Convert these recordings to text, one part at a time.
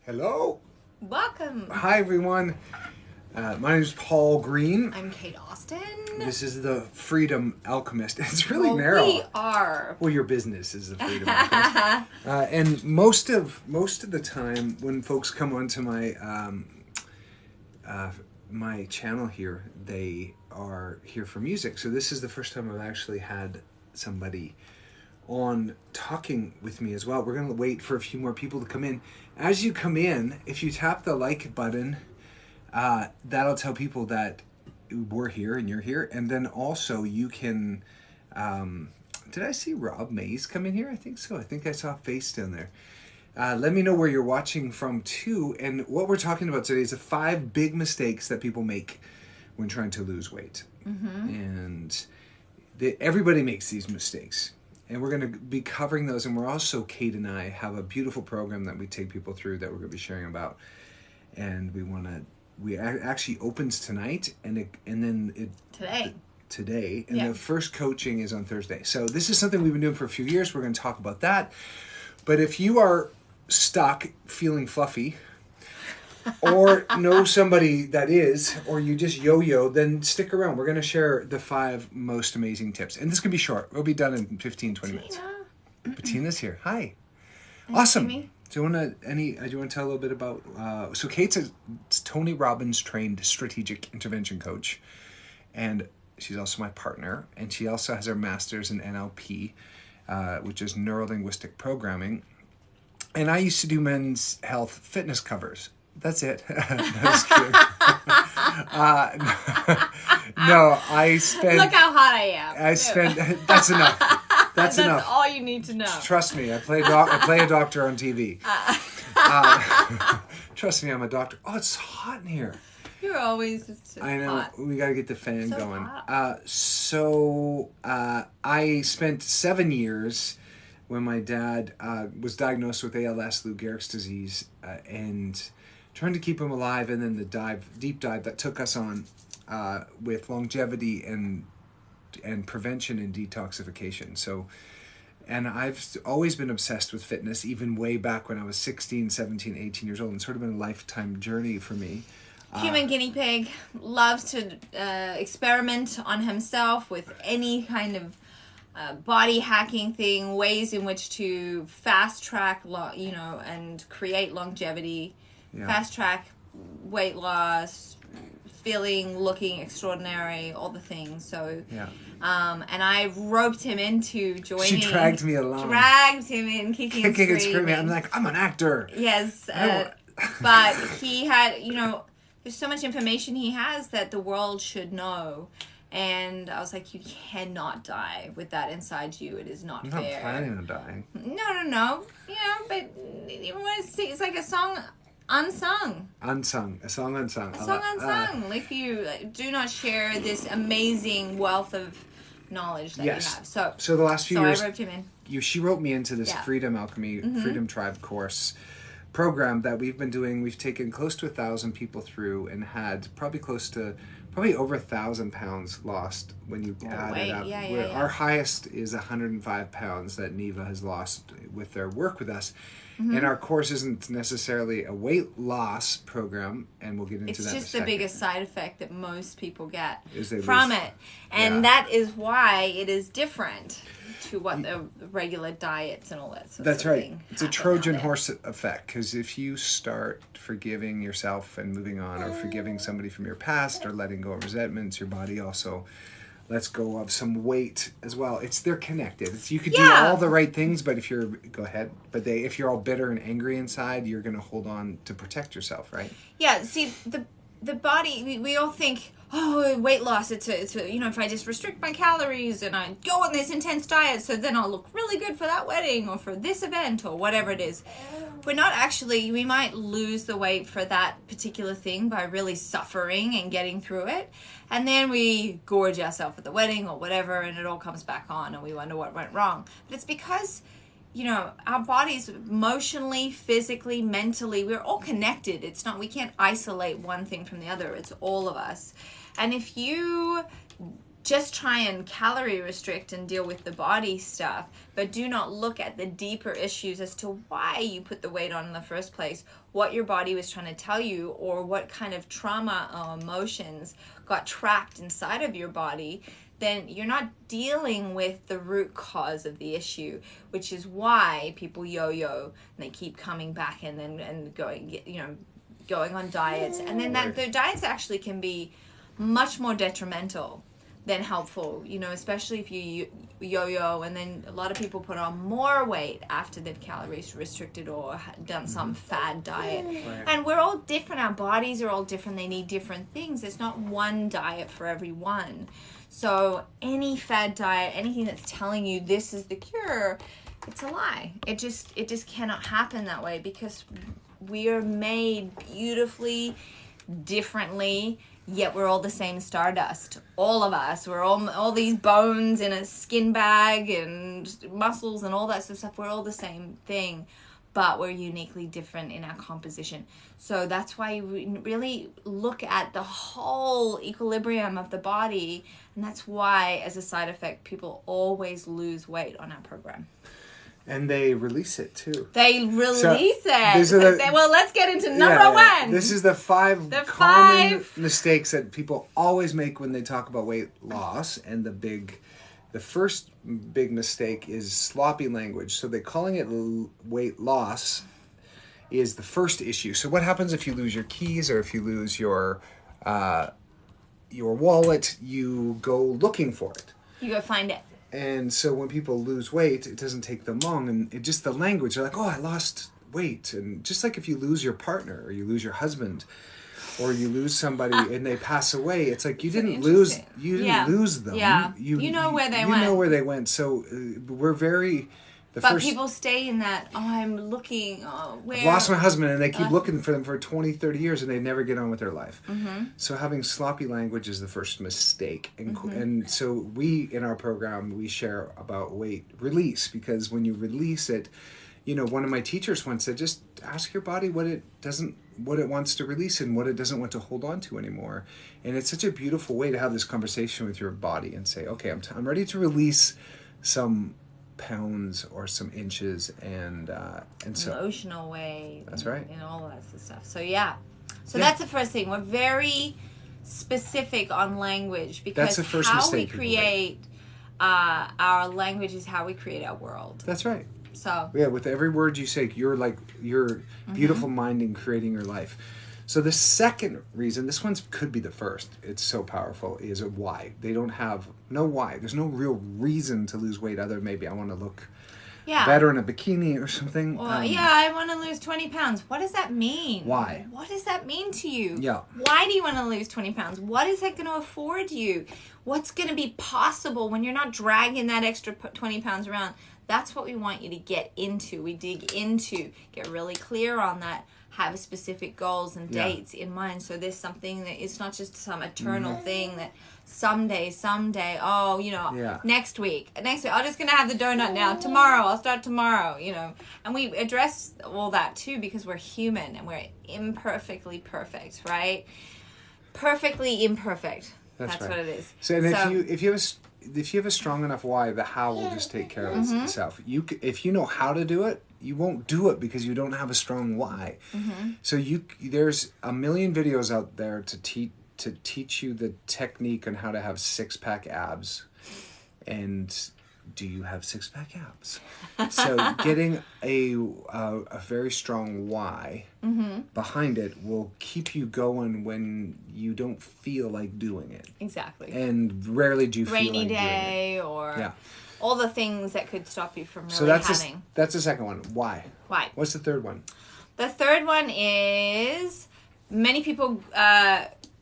Hello. Welcome. Hi, everyone. My name is Paul Green. I'm Kate Austin. This is the Freedom Alchemist. It's really well, narrow. We are. Well, your business is the Freedom Alchemist. And most of the time, when folks come onto my my channel here, they are here for music. So this is the first time I've actually had somebody on talking with me as well. We're going to wait for a few more people to come in. As you come in, if you tap the like button, that'll tell people that we're here and you're here. And then also you can, did I see Rob Mays come in here? I think so. I think I saw a face down there. Let me know where you're watching from too. And what we're talking about today is the 5 big mistakes that people make when trying to lose weight. Mm-hmm. And everybody makes these mistakes. And we're going to be covering those. And we're also, Kate and I have a beautiful program that we take people through that we're going to be sharing about. And we actually opens tonight today. And the first coaching is on Thursday. So this is something we've been doing for a few years. We're going to talk about that. But if you are stuck feeling fluffy, or know somebody that is, or you just yo-yo, then stick around. We're going to share the 5 most amazing tips. And this can be short. We'll be done in 15, 20 minutes. Bettina's here. Hi. Nice awesome. To meet Do you want to tell a little bit about, so Kate's a Tony Robbins trained strategic intervention coach. And she's also my partner. And she also has her master's in NLP, which is neuro-linguistic programming. And I used to do men's health fitness covers. That's it. That's cute. No, I spent... Look how hot I am. That's enough. That's enough. That's all you need to know. Trust me, I play a doctor on TV. Trust me, I'm a doctor. Oh, it's hot in here. You're always just I know. hot. We got to get the fan going. Hot. I spent 7 years when my dad was diagnosed with ALS, Lou Gehrig's disease, and trying to keep him alive, and then the deep dive that took us on with longevity and prevention and detoxification. So, and I've always been obsessed with fitness, even way back when I was 16, 17, 18 years old, and sort of been a lifetime journey for me. Human guinea pig, loves to experiment on himself with any kind of body hacking thing, ways in which to fast track, and create longevity, fast track weight loss, looking extraordinary, all the things. So, and I roped him into joining. She dragged me along. Dragged him in, kicking and screaming. I'm like, I'm an actor. Yes, but he had, there's so much information he has that the world should know. And I was like, you cannot die with that inside you. It is not fair. I'm not planning on dying. No. But it's like a song unsung. A song unsung. If you do not share this amazing wealth of knowledge that you have. So the last few years, I roped him in. She wrote me into this Freedom Alchemy, Freedom Tribe course program that we've been doing. We've taken close to 1,000 people through and had probably over 1,000 pounds lost when you add it up. Our highest is 105 pounds that Neva has lost with their work with us. Mm-hmm. And our course isn't necessarily a weight loss program, and we'll get into that in a second. It's just the biggest side effect that most people get from it. And that is why it is different to what the regular diets and all that sort That's of right. thing. It's a Trojan horse effect, because if you start forgiving yourself and moving on, or forgiving somebody from your past, or letting go of resentments, your body also lets go of some weight as well. They're connected. You could do all the right things, but if you're all bitter and angry inside, you're going to hold on to protect yourself, right? Yeah. See, the body, we all think, oh, weight loss, it's if I just restrict my calories and I go on this intense diet, so then I'll look really good for that wedding or for this event or whatever it is. We're not actually, we might lose the weight for that particular thing by really suffering and getting through it. And then we gorge ourselves at the wedding or whatever, and it all comes back on and we wonder what went wrong. But it's because, our bodies emotionally, physically, mentally, we're all connected. We can't isolate one thing from the other. It's all of us. And if you just try and calorie restrict and deal with the body stuff, but do not look at the deeper issues as to why you put the weight on in the first place, what your body was trying to tell you, or what kind of trauma or emotions got trapped inside of your body, then you're not dealing with the root cause of the issue, which is why people yo-yo and they keep coming back and going, going on diets. And then the diets actually can be much more detrimental than helpful, especially if you yo-yo, and then a lot of people put on more weight after they've calories restricted or done some fad diet. Right. And we're all different. Our bodies are all different. They need different things. There's not one diet for everyone. So any fad diet, anything that's telling you this is the cure, it's a lie. It just cannot happen that way, because we are made beautifully, differently, yet we're all the same stardust. All of us. We're all these bones in a skin bag and muscles and all that sort of stuff. We're all the same thing, but we're uniquely different in our composition. So that's why we really look at the whole equilibrium of the body, and that's why, as a side effect, people always lose weight on our program. And they release it too. They release it. Well, let's get into number one. This is the five common mistakes that people always make when they talk about weight loss. And the first big mistake is sloppy language. So they're calling it weight loss is the first issue. So what happens if you lose your keys, or if you lose your wallet? You go looking for it. You go find it. And so when people lose weight, it doesn't take them long. And it just the language, they're like, oh, I lost weight. And just like if you lose your partner, or you lose your husband, or you lose somebody and they pass away, it's like you didn't lose them. Yeah. You know where they went. You know where they went. So we're very... people stay in that, I'm looking, where... I've lost my husband, and they keep looking for them for 20, 30 years, and they never get on with their life. Mm-hmm. So having sloppy language is the first mistake. And so we, in our program, we share about weight release, because when you release it, one of my teachers once said, just ask your body what it wants to release and what it doesn't want to hold on to anymore. And it's such a beautiful way to have this conversation with your body and say, okay, I'm ready to release some pounds or some inches, and so emotional weight. That's right. And all that sort of stuff. So that's the first thing. We're very specific on language, because that's the first how mistake we create our language is how we create our world. That's right. So with every word you say, you're beautiful mind in creating your life. So the second reason, this one could be the first, it's so powerful, is a why. They don't have no why. There's no real reason to lose weight other than maybe I want to look better in a bikini or something. Well, I want to lose 20 pounds. What does that mean? Why? What does that mean to you? Yeah. Why do you want to lose 20 pounds? What is that going to afford you? What's going to be possible when you're not dragging that extra 20 pounds around? That's what we want you to get into. We dig into, get really clear on that, have specific goals and dates in mind. So there's something that it's not just some eternal thing that someday, next week, I'm just going to have the donut now. Tomorrow, I'll start tomorrow, And we address all that too, because we're human and we're imperfectly perfect, right? Perfectly imperfect. That's right. What it is. So, if you have a strong enough why, the how will just take care of itself. If you know how to do it, you won't do it because you don't have a strong why. Mm-hmm. So there's a million videos out there to teach you the technique on how to have six-pack abs. And do you have six-pack abs? So getting a very strong why behind it will keep you going when you don't feel like doing it. Exactly. And rarely do you feel like doing it. Rainy day or all the things that could stop you from really having. That's the second one. Why? Why? What's the third one? The third one is many people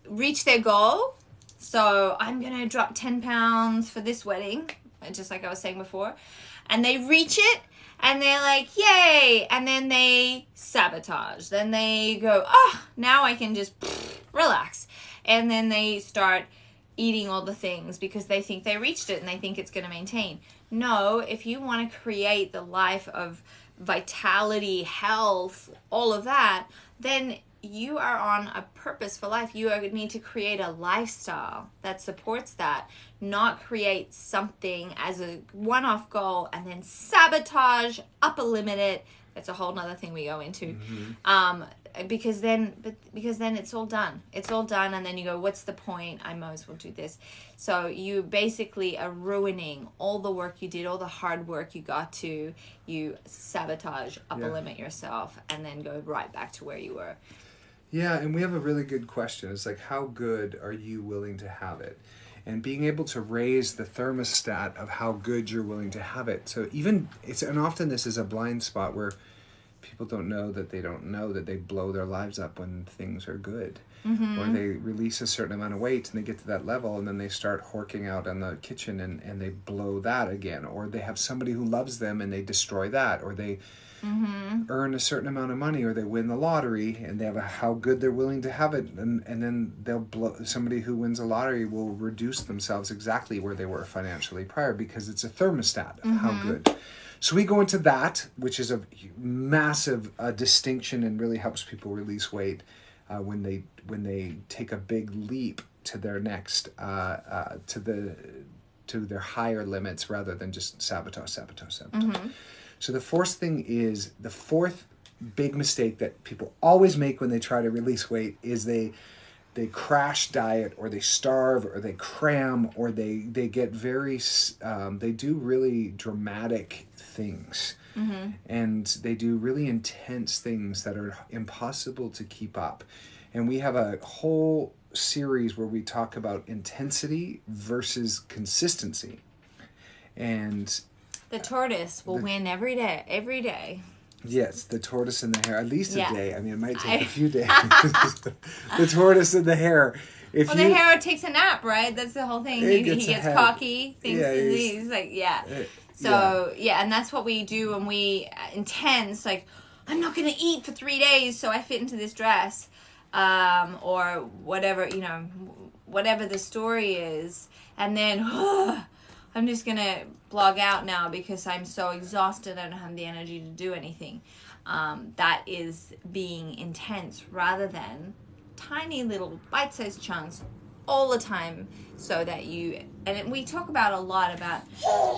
reach their goal. So I'm going to drop 10 pounds for this wedding, just like I was saying before. And they reach it and they're like, yay. And then they sabotage. Then they go, now I can just relax. And then they start eating all the things because they think they reached it and they think it's going to maintain. No, if you want to create the life of vitality, health, all of that, then you are on a purpose for life. You need to create a lifestyle that supports that, not create something as a one-off goal and then sabotage, upper limit it. That's a whole nother thing we go into. Because then it's all done. It's all done, and then you go, what's the point? I might as well do this. So you basically are ruining all the work you did, all the hard work you got to. You sabotage, upper limit yourself, and then go right back to where you were. Yeah, and we have a really good question. It's like, how good are you willing to have it? And being able to raise the thermostat of how good you're willing to have it. So and often this is a blind spot where people don't know that they blow their lives up when things are good. Or they release a certain amount of weight and they get to that level and then they start horking out in the kitchen and they blow that again. Or they have somebody who loves them and they destroy that. Or they earn a certain amount of money, or they win the lottery and they have how good they're willing to have it, and then they'll blow. Somebody who wins a lottery will reduce themselves exactly where they were financially prior, because it's a thermostat of how good. So we go into that, which is a massive distinction and really helps people release weight when they take a big leap to their next to their higher limits rather than just sabotage. So the fourth big mistake that people always make when they try to release weight is they crash diet, or they starve, or they cram, or they get very they do really dramatic things, and they do really intense things that are impossible to keep up. And we have a whole series where we talk about intensity versus consistency, and the tortoise will win every day. Yes, the tortoise and the hare. At least a day. I mean, it might take a few days. The tortoise and the hare. The hare takes a nap, right? That's the whole thing. He gets cocky. He's like, and that's what we do when we intense. Like, I'm not going to eat for 3 days, so I fit into this dress, or whatever, whatever the story is, and then I'm just going to blog out now because I'm so exhausted. I don't have the energy to do anything. That is being intense rather than tiny little bite-sized chunks all the time, so that we talk about a lot about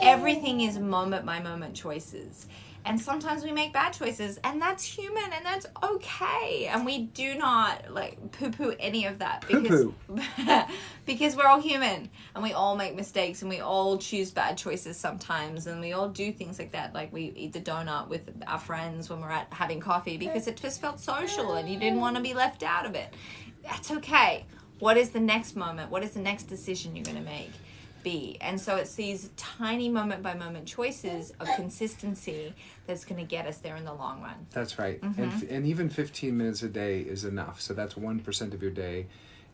everything is moment by moment choices. And sometimes we make bad choices, and that's human, and that's okay. And we do not poo-poo any of that because we're all human, and we all make mistakes, and we all choose bad choices sometimes, and we all do things like that. Like we eat the donut with our friends when we're having coffee because it just felt social, and you didn't want to be left out of it. That's okay. What is the next moment? What is the next decision you're going to make? And so it's these tiny moment by moment choices of consistency that's going to get us there in the long run. That's right. And even 15 minutes a day is enough. So that's 1% of your day.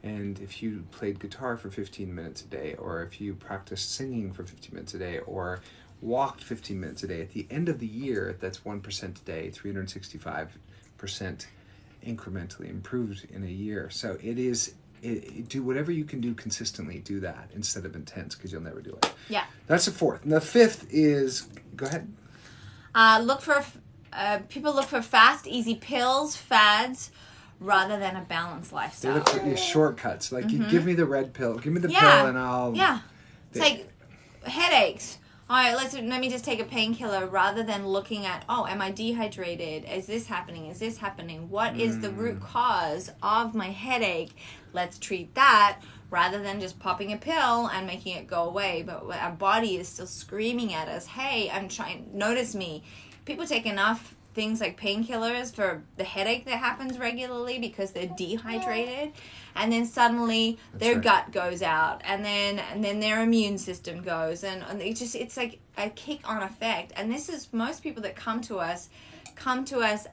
And if you played guitar for 15 minutes a day, or if you practiced singing for 15 minutes a day, or walked 15 minutes a day, at the end of the year, that's 1% a day, 365% incrementally improved in a year. So do whatever you can do consistently. Do that instead of intense, because you'll never do it. Yeah. That's the fourth. And the fifth is, go ahead. People look for fast, easy pills, fads, rather than a balanced lifestyle. They look for shortcuts. Like, you give me the red pill, give me the pill, and I'll. Yeah. It's like headaches. All right, let me just take a painkiller, rather than looking at, am I dehydrated? Is this happening? Is this happening? What is the root cause of my headache? Let's treat that, rather than just popping a pill and making it go away. But our body is still screaming at us, hey, notice me. People take enough things like painkillers for the headache that happens regularly because they're dehydrated, and then suddenly their gut goes out, and then their immune system goes, and it's like a kick-on effect. And this is most people that come to us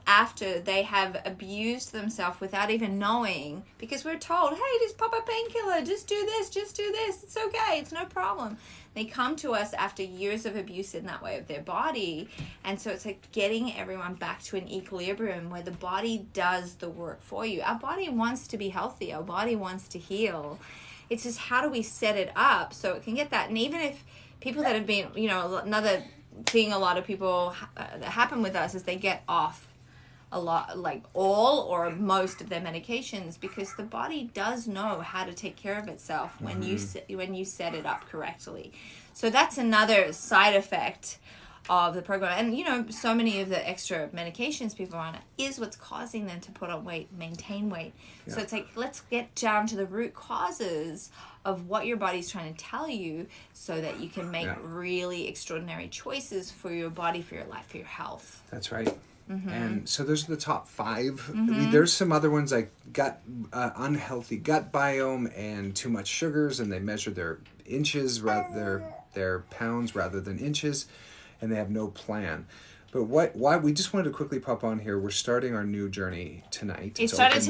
after they have abused themselves without even knowing, because we're told, hey, just pop a painkiller, just do this, it's okay, it's no problem. They come to us after years of abuse in that way of their body. And so it's like getting everyone back to an equilibrium where the body does the work for you. Our body wants to be healthy. Our body wants to heal. It's just, how do we set it up so it can get that? And even if people that have been, another thing a lot of people that happen with us is they get off a lot, like all or most of their medications, because the body does know how to take care of itself when you set it up correctly. So that's another side effect of the program. And you know, so many of the extra medications people are on is what's causing them to put on weight, maintain weight. Yeah. So it's like, let's get down to the root causes of what your body's trying to tell you, so that you can make really extraordinary choices for your body, for your life, for your health. That's right. And so those are the top 5. I mean, there's some other ones like unhealthy gut biome and too much sugars, and they measure their inches, their pounds rather than inches, and they have no plan. But why we just wanted to quickly pop on here. We're starting our new journey tonight. It started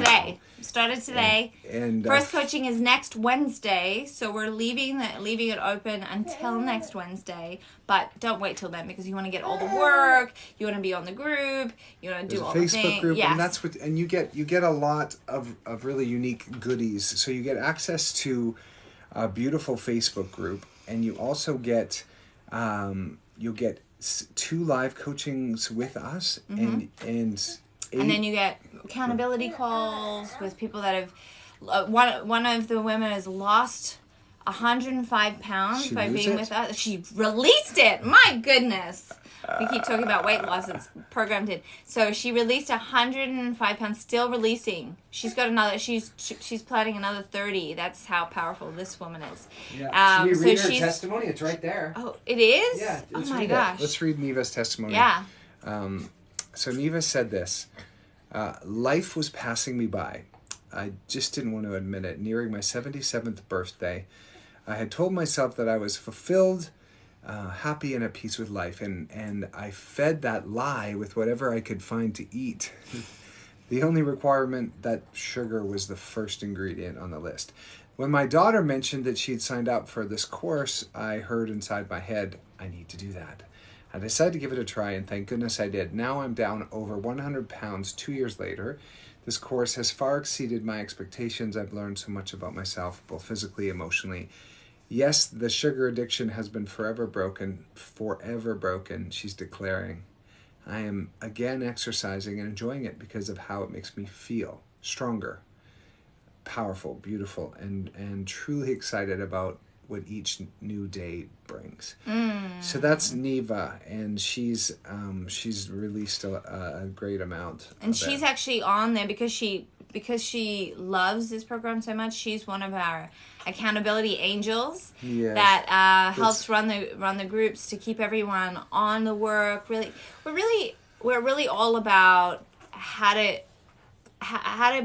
today. And first coaching is next Wednesday, so we're leaving it open until next Wednesday. But don't wait till then, because you want to get all the work. You want to be on the group. You want to do all the things. There's a Facebook group, yes. And that's and you get a lot of really unique goodies. So you get access to a beautiful Facebook group, and you also get you'll get 2 live coachings with us, and then you get accountability calls with people that have one of the women has lost 105 pounds by being with us. She released it. My goodness. We keep talking about weight loss. It's programmed in. So she released 105 pounds, still releasing. She's got another. She's planning another 30. That's how powerful this woman is. Yeah. Should we read her testimony? It's right there. Oh, it is? Yeah. Oh my gosh. Let's read Neva's testimony. Yeah. So Neva said this. Life was passing me by. I just didn't want to admit it. Nearing my 77th birthday, I had told myself that I was fulfilled, happy, and at peace with life, and I fed that lie with whatever I could find to eat. The only requirement, that sugar was the first ingredient on the list. When my daughter mentioned that she had signed up for this course, I heard inside my head, I need to do that. I decided to give it a try, and thank goodness I did. Now I'm down over 100 pounds 2 years later. This course has far exceeded my expectations. I've learned so much about myself, both physically, emotionally. Yes, the sugar addiction has been forever broken, she's declaring. I am again exercising and enjoying it because of how it makes me feel stronger, powerful, beautiful, and truly excited about what each new day brings. So that's Neva, and she's released a great amount. And she's actually on there because she loves this program so much. She's one of our accountability angels that helps run the groups to keep everyone on the work. Really, we're really all about how to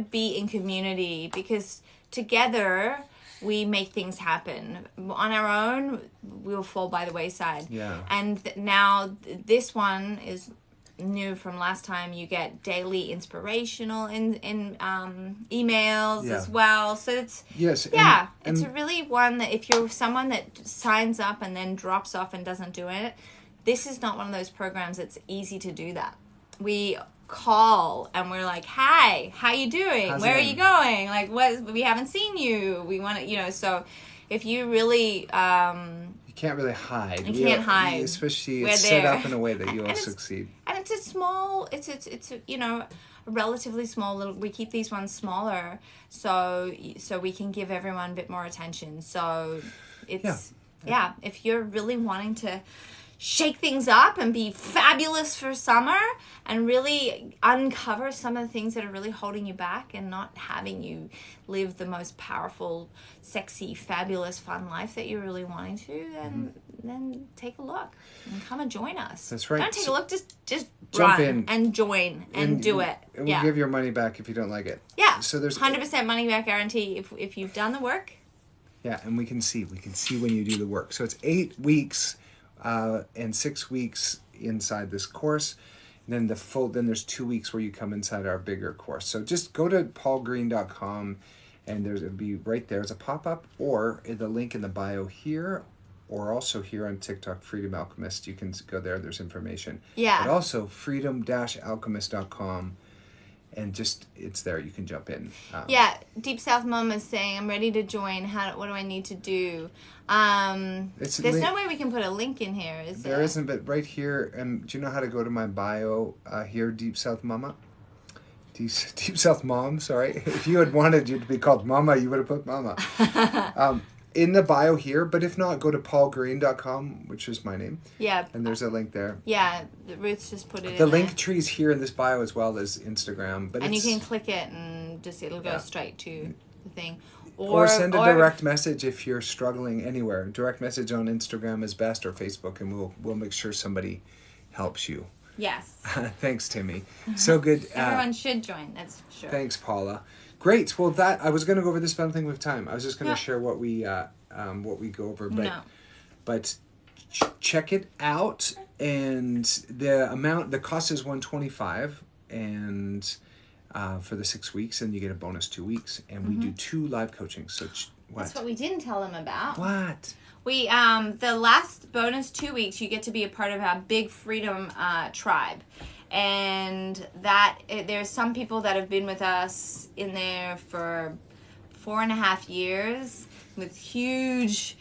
be in community, because together we make things happen. On our own, we'll fall by the wayside. Yeah. And now this one is new from last time. You get daily inspirational in emails as well. So it's it's a really one that if you're someone that signs up and then drops off and doesn't do it, this is not one of those programs that's easy to do that. We call and we're like, hi, how you doing? Where are you going? Like, we haven't seen you. We want to, so if you really you can't really hide. You can't hide, especially it's set up in a way that you'll succeed. And it's a small, it's a relatively small little. We keep these ones smaller so we can give everyone a bit more attention. So it's if you're really wanting to shake things up and be fabulous for summer and really uncover some of the things that are really holding you back and not having you live the most powerful, sexy, fabulous, fun life that you're really wanting to, then take a look and come and join us. That's right. Don't take a look, just jump run in and join and do it. And we'll give your money back if you don't like it. Yeah. So there's 100% money back guarantee if you've done the work. Yeah, and we can see when you do the work. So it's 8 weeks and 6 weeks inside this course. And then there's 2 weeks where you come inside our bigger course. So just go to paulgreen.com and it'll be right there as a pop-up, or the link in the bio here, or also here on TikTok, Freedom Alchemist. You can go there, there's information. Yeah. But also freedom-alchemist.com, and just it's there, you can jump in. Deep South Mom is saying, I'm ready to join. What do I need to do? There's no way we can put a link in here, is there? There isn't, but right here, do you know how to go to my bio here, Deep South Mama? Deep South Mom, sorry. If you had wanted you to be called Mama, you would have put Mama. In the bio here, but if not, go to paulgreen.com, which is my name. Yeah. And there's a link there. Yeah, Ruth's just put it The in link there. tree's here in this bio as well as Instagram. And you can click it and just it'll go straight to the thing. Or send a direct message if you're struggling anywhere. Direct message on Instagram is best, or Facebook, and we'll make sure somebody helps you. Yes. Thanks, Timmy. So good. Everyone should join, that's for sure. Thanks, Paula. Great. Well, I was going to go over this, but I don't think we have time. I was just going to share what we go over, but check it out. And the cost is $125, and for the 6 weeks, and you get a bonus 2 weeks, and we do 2 live coaching. So what? That's what we didn't tell them about. What? We the last bonus 2 weeks, you get to be a part of our Big Freedom tribe. And there's some people that have been with us in there for 4.5 years with huge,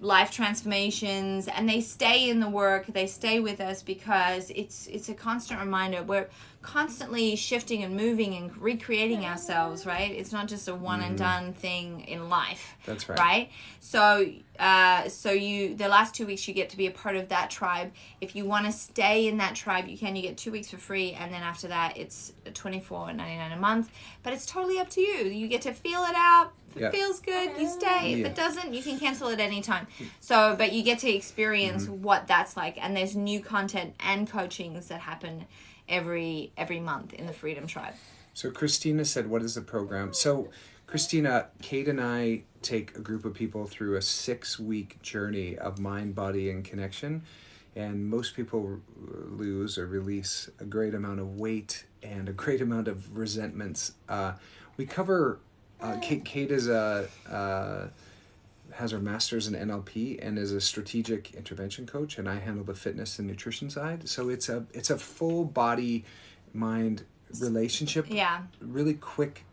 life transformations, and they stay in the work. They stay with us because it's a constant reminder. We're constantly shifting and moving and recreating ourselves, right? It's not just a one and done thing in life. That's right. Right? So the last 2 weeks you get to be a part of that tribe. If you want to stay in that tribe, you get 2 weeks for free, and then after that it's $24.99 a month. But it's totally up to you. You get to feel it out. If it feels good, you stay. If it doesn't, you can cancel at any time. So, but you get to experience what that's like, and there's new content and coachings that happen every month in the Freedom Tribe. So Christina said, what is the program? So Christina, Kate and I take a group of people through a 6-week journey of mind, body, and connection. And most people lose or release a great amount of weight and a great amount of resentments. We cover, Kate is has her master's in NLP and is a strategic intervention coach, and I handle the fitness and nutrition side. So it's a full body mind relationship. Yeah. Really quick,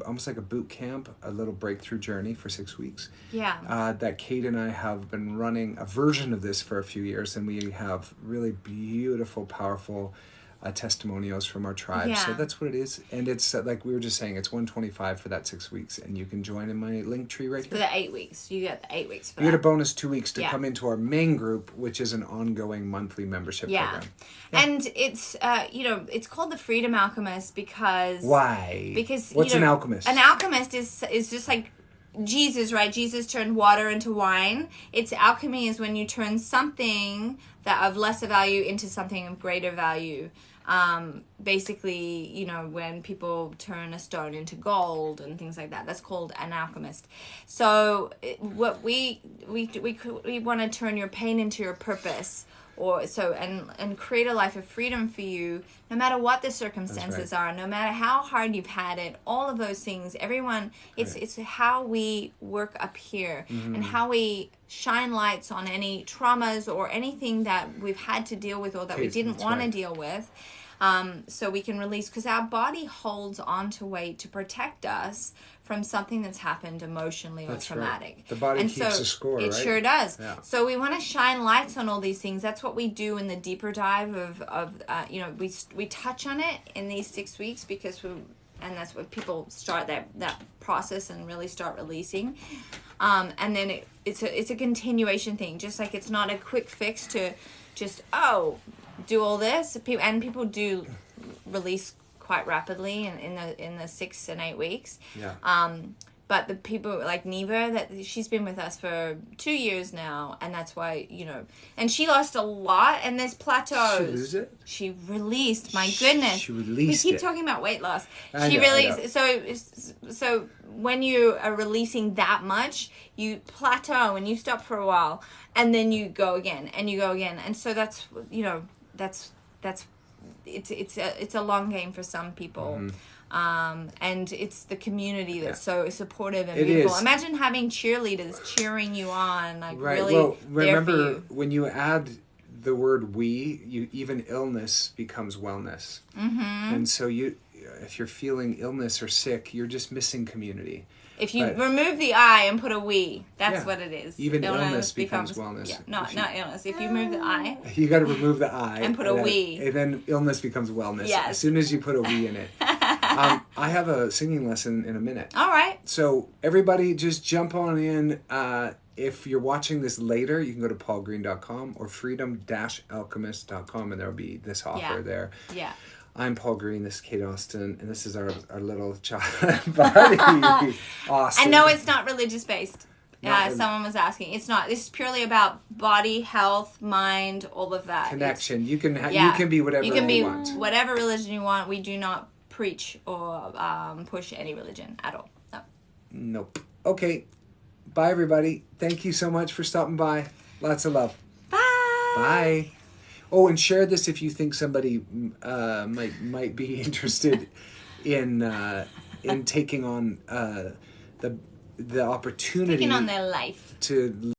almost like a boot camp, a little breakthrough journey for 6 weeks. Yeah. That Kate and I have been running a version of this for a few years, and we have really beautiful, powerful testimonials from our tribe. Yeah. So that's what it is. And it's like we were just saying, it's $125 for that 6 weeks, and you can join in my link tree right here. For the 8 weeks. You get the 8 weeks for You that. get a bonus 2 weeks to come into our main group, which is an ongoing monthly membership program. Yeah. And it's, it's called the Freedom Alchemist because... Why? Because, what's an alchemist? An alchemist is just like Jesus, right? Jesus turned water into wine. It's alchemy is when you turn something that of lesser value into something of greater value. Basically, when people turn a stone into gold and things like that, that's called an alchemist. So what we want to turn your pain into your purpose, and create a life of freedom for you, no matter what the circumstances are, no matter how hard you've had it, all of those things, everyone, it's how we work up here and how we shine lights on any traumas or anything that we've had to deal with or that we didn't want to deal with. So we can release, because our body holds on to weight to protect us from something that's happened emotionally or traumatic. Right. The body keeps a score, right? It sure does. Yeah. So we want to shine lights on all these things. That's what we do in the deeper dive we touch on it in these 6 weeks and that's what people start that process and really start releasing. And then it's a continuation thing. Just like it's not a quick fix to just, do all this. People do release quite rapidly in the 6 and 8 weeks. Yeah. But the people like Neva, that she's been with us for 2 years now, and that's why, and she lost a lot, and there's plateaus. Did she lose it? She released, my goodness. She released We keep it. talking about weight loss. She released. So when you are releasing that much, you plateau and you stop for a while, and then you go again, and you go again. And so that's, it's a long game for some people. And it's the community that's so supportive and beautiful. Imagine having cheerleaders cheering you on, really well, there for remember, you. when you add the word even illness becomes wellness. And so if you're feeling illness or sick, you're just missing community. If you remove the I and put a we, that's what it is. Even illness becomes wellness. Yeah, not illness. If you remove the I. You got to remove the I. And put a we. And then illness becomes wellness. Yes. As soon as you put a we in it. I have a singing lesson in a minute. All right. So everybody just jump on in. If you're watching this later, you can go to paulgreen.com or freedom-alchemist.com, and there'll be this offer there. Yeah. I'm Paul Green, this is Kate Austin, and this is our little child party. Austin. I know it's not religious based. Not Someone was asking. It's not. This is purely about body, health, mind, all of that. Connection. You can you can be whatever you can be want. whatever religion you want. We do not preach or push any religion at all. No. Nope. Okay. Bye, everybody. Thank you so much for stopping by. Lots of love. Bye. Bye. Oh, and share this if you think somebody might be interested in taking on the opportunity, taking on their life to